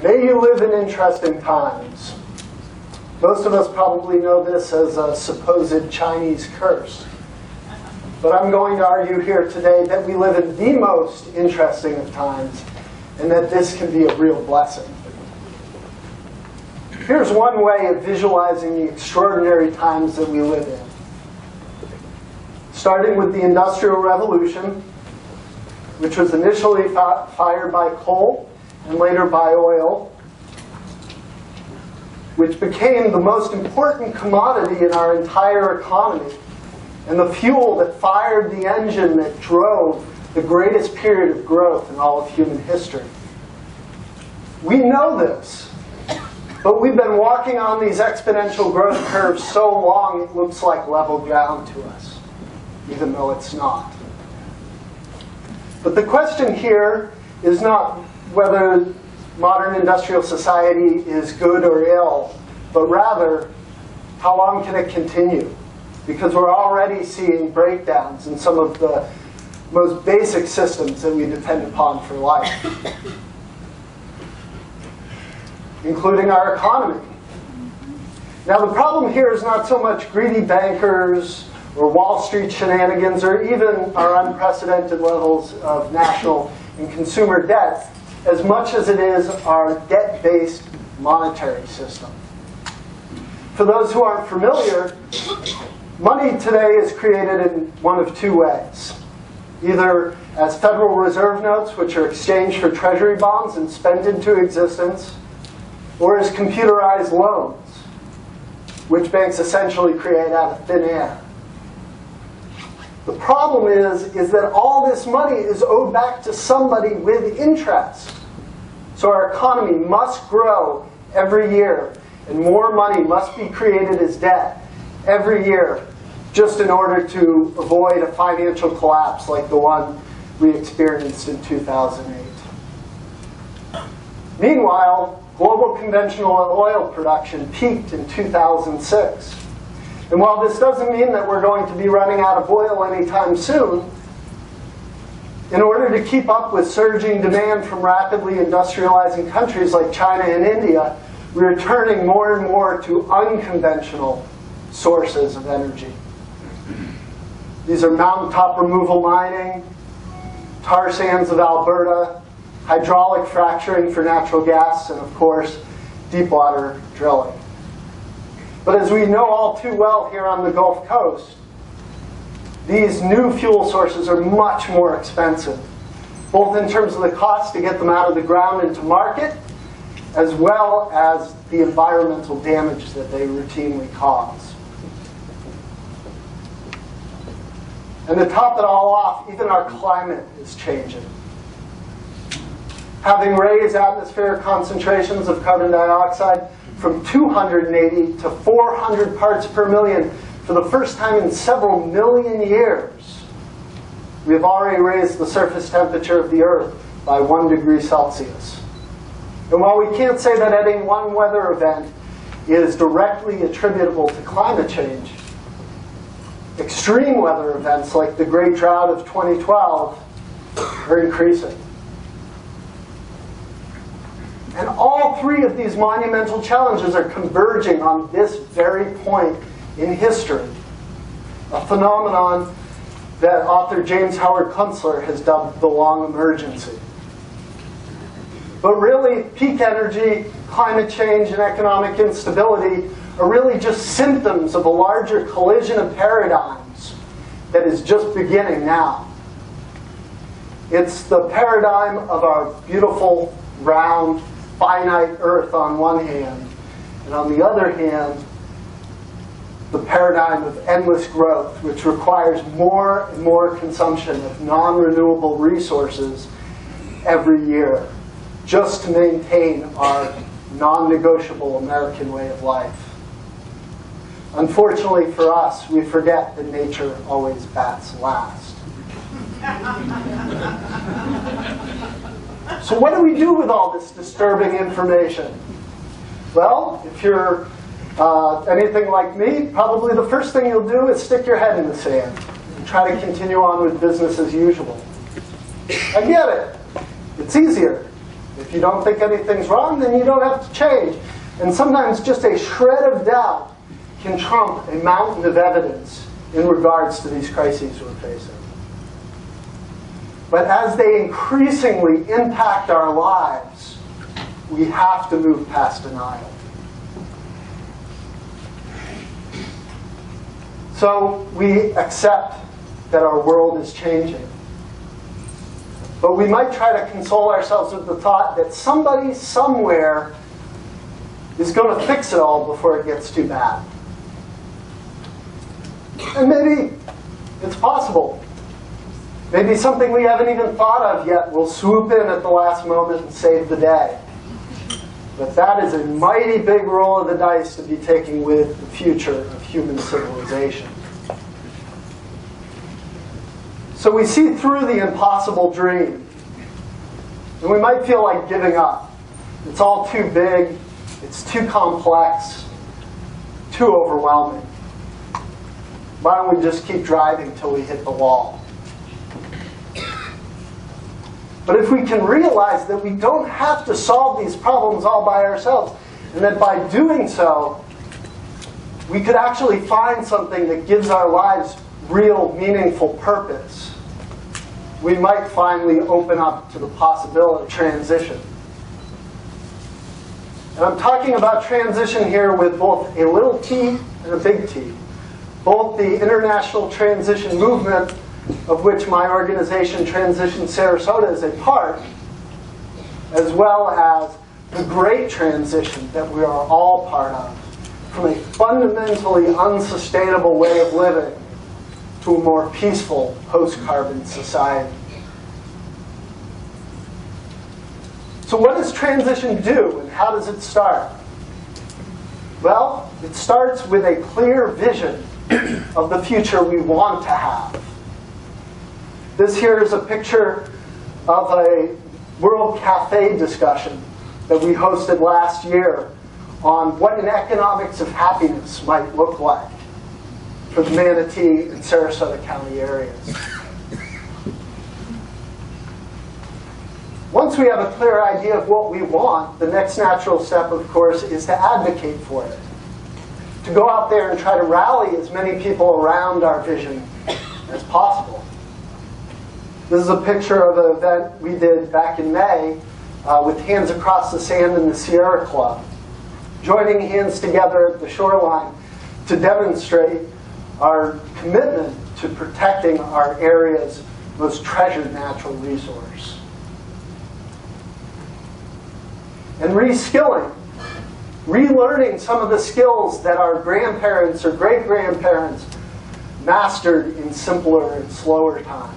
May you live in interesting times. Most of us probably know this as a supposed Chinese curse. But I'm going to argue here today that we live in the most interesting of times, and that this can be a real blessing. Here's one way of visualizing the extraordinary times that we live in. Starting with the Industrial Revolution, which was initially fired by coal and later by oil, which became the most important commodity in our entire economy, and the fuel that fired the engine that drove the greatest period of growth in all of human history. We know this, but we've been walking on these exponential growth curves so long it looks like level ground to us, even though it's not. But the question here is not whether modern industrial society is good or ill, but rather, how long can it continue? Because we're already seeing breakdowns in some of the most basic systems that we depend upon for life, including our economy. Now, the problem here is not so much greedy bankers or Wall Street shenanigans or even our unprecedented levels of national and consumer debt, as much as it is our debt-based monetary system. For those who aren't familiar, money today is created in one of two ways. Either as Federal Reserve notes, which are exchanged for Treasury bonds and spent into existence, or as computerized loans, which banks essentially create out of thin air. The problem is that all this money is owed back to somebody with interest. So our economy must grow every year, and more money must be created as debt every year, just in order to avoid a financial collapse like the one we experienced in 2008. Meanwhile, global conventional oil production peaked in 2006. And while this doesn't mean that we're going to be running out of oil anytime soon, in order to keep up with surging demand from rapidly industrializing countries like China and India, we're turning more and more to unconventional sources of energy. These are mountaintop removal mining, tar sands of Alberta, hydraulic fracturing for natural gas, and of course, deep water drilling. But as we know all too well here on the Gulf Coast, these new fuel sources are much more expensive, both in terms of the cost to get them out of the ground and to market, as well as the environmental damage that they routinely cause. And to top it all off, even our climate is changing. Having raised atmospheric concentrations of carbon dioxide from 280 to 400 parts per million for the first time in several million years, we have already raised the surface temperature of the Earth by 1 degree Celsius. And while we can't say that any one weather event is directly attributable to climate change, extreme weather events like the Great Drought of 2012 are increasing. And all three of these monumental challenges are converging on this very point in history, a phenomenon that author James Howard Kunstler has dubbed the long emergency. But really, peak energy, climate change, and economic instability are really just symptoms of a larger collision of paradigms that is just beginning now. It's the paradigm of our beautiful, round, finite Earth on one hand, and on the other hand, the paradigm of endless growth, which requires more and more consumption of non-renewable resources every year, just to maintain our non-negotiable American way of life. Unfortunately for us, we forget that nature always bats last. So what do we do with all this disturbing information? Well, if you're anything like me, probably the first thing you'll do is stick your head in the sand and try to continue on with business as usual. I get it. It's easier. If you don't think anything's wrong, then you don't have to change. And sometimes just a shred of doubt can trump a mountain of evidence in regards to these crises we're facing. But as they increasingly impact our lives, we have to move past denial. So we accept that our world is changing. But we might try to console ourselves with the thought that somebody somewhere is going to fix it all before it gets too bad. And maybe it's possible. Maybe something we haven't even thought of yet will swoop in at the last moment and save the day. But that is a mighty big roll of the dice to be taking with the future of human civilization. So we see through the impossible dream. And we might feel like giving up. It's all too big. It's too complex. Too overwhelming. Why don't we just keep driving till we hit the wall? But if we can realize that we don't have to solve these problems all by ourselves, and that by doing so, we could actually find something that gives our lives real, meaningful purpose, we might finally open up to the possibility of transition. And I'm talking about transition here with both a little t and a big T. Both the international transition movement, of which my organization, Transition Sarasota, is a part, as well as the great transition that we are all part of, from a fundamentally unsustainable way of living to a more peaceful post-carbon society. So what does transition do, and how does it start? Well, it starts with a clear vision of the future we want to have. This here is a picture of a World Cafe discussion that we hosted last year on what an economics of happiness might look like for the Manatee and Sarasota County areas. Once we have a clear idea of what we want, the next natural step, of course, is to advocate for it. To go out there and try to rally as many people around our vision as possible. This is a picture of an event we did back in May with Hands Across the Sand and the Sierra Club, joining hands together at the shoreline to demonstrate our commitment to protecting our area's most treasured natural resource. And reskilling, relearning some of the skills that our grandparents or great-grandparents mastered in simpler and slower times.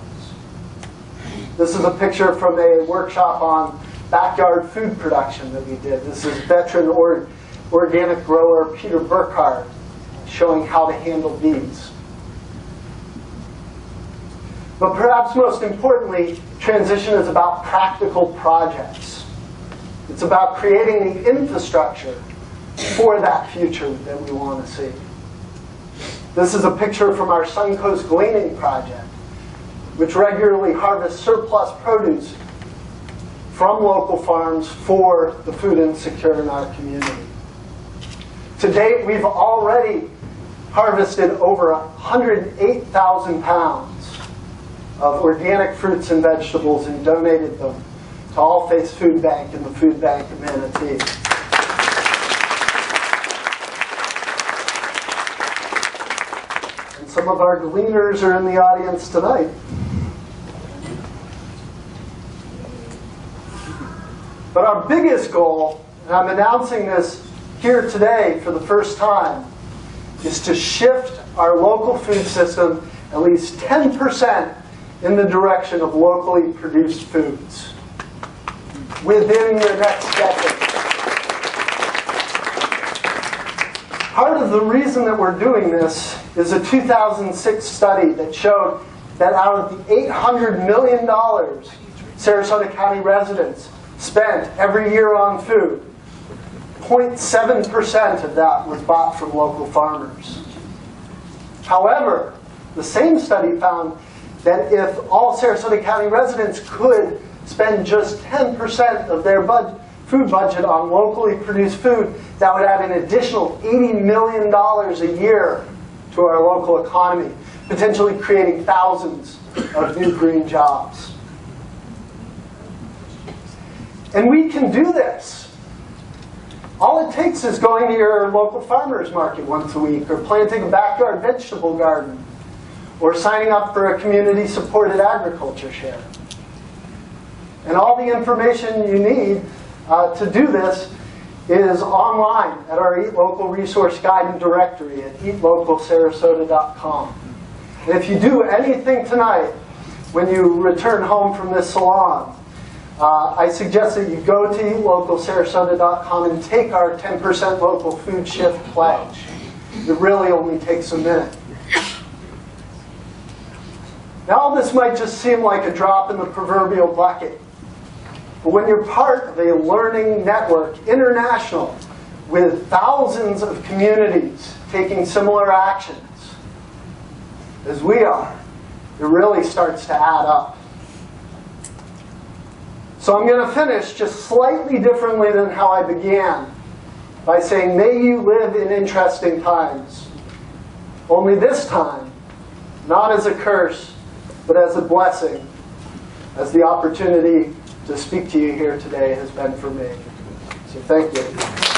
This is a picture from a workshop on backyard food production that we did. This is veteran organic grower Peter Burkhardt showing how to handle bees. But perhaps most importantly, transition is about practical projects. It's about creating the infrastructure for that future that we want to see. This is a picture from our Suncoast Gleaning Project, which regularly harvests surplus produce from local farms for the food insecure in our community. To date, we've already harvested over 108,000 pounds of organic fruits and vegetables and donated them to All Faiths Food Bank and the Food Bank of Manatee. And some of our gleaners are in the audience tonight. But our biggest goal, and I'm announcing this here today for the first time, is to shift our local food system at least 10% in the direction of locally produced foods within the next decade. Part of the reason that we're doing this is a 2006 study that showed that out of the $800 million Sarasota County residents spent every year on food, 0.7% of that was bought from local farmers. However, the same study found that if all Sarasota County residents could spend just 10% of their food budget on locally produced food, that would add an additional $80 million a year to our local economy, potentially creating thousands of new green jobs. And we can do this. All it takes is going to your local farmer's market once a week, or planting a backyard vegetable garden, or signing up for a community-supported agriculture share. And all the information you need to do this is online at our Eat Local resource guide and directory at eatlocalsarasota.com. And if you do anything tonight when you return home from this salon, I suggest that you go to eatlocalsarasota.com and take our 10% local food shift pledge. It really only takes a minute. Now, all this might just seem like a drop in the proverbial bucket. But when you're part of a learning network, international, with thousands of communities taking similar actions as we are, it really starts to add up. So I'm going to finish just slightly differently than how I began, by saying, may you live in interesting times. Only this time, not as a curse, but as a blessing, as the opportunity to speak to you here today has been for me. So thank you.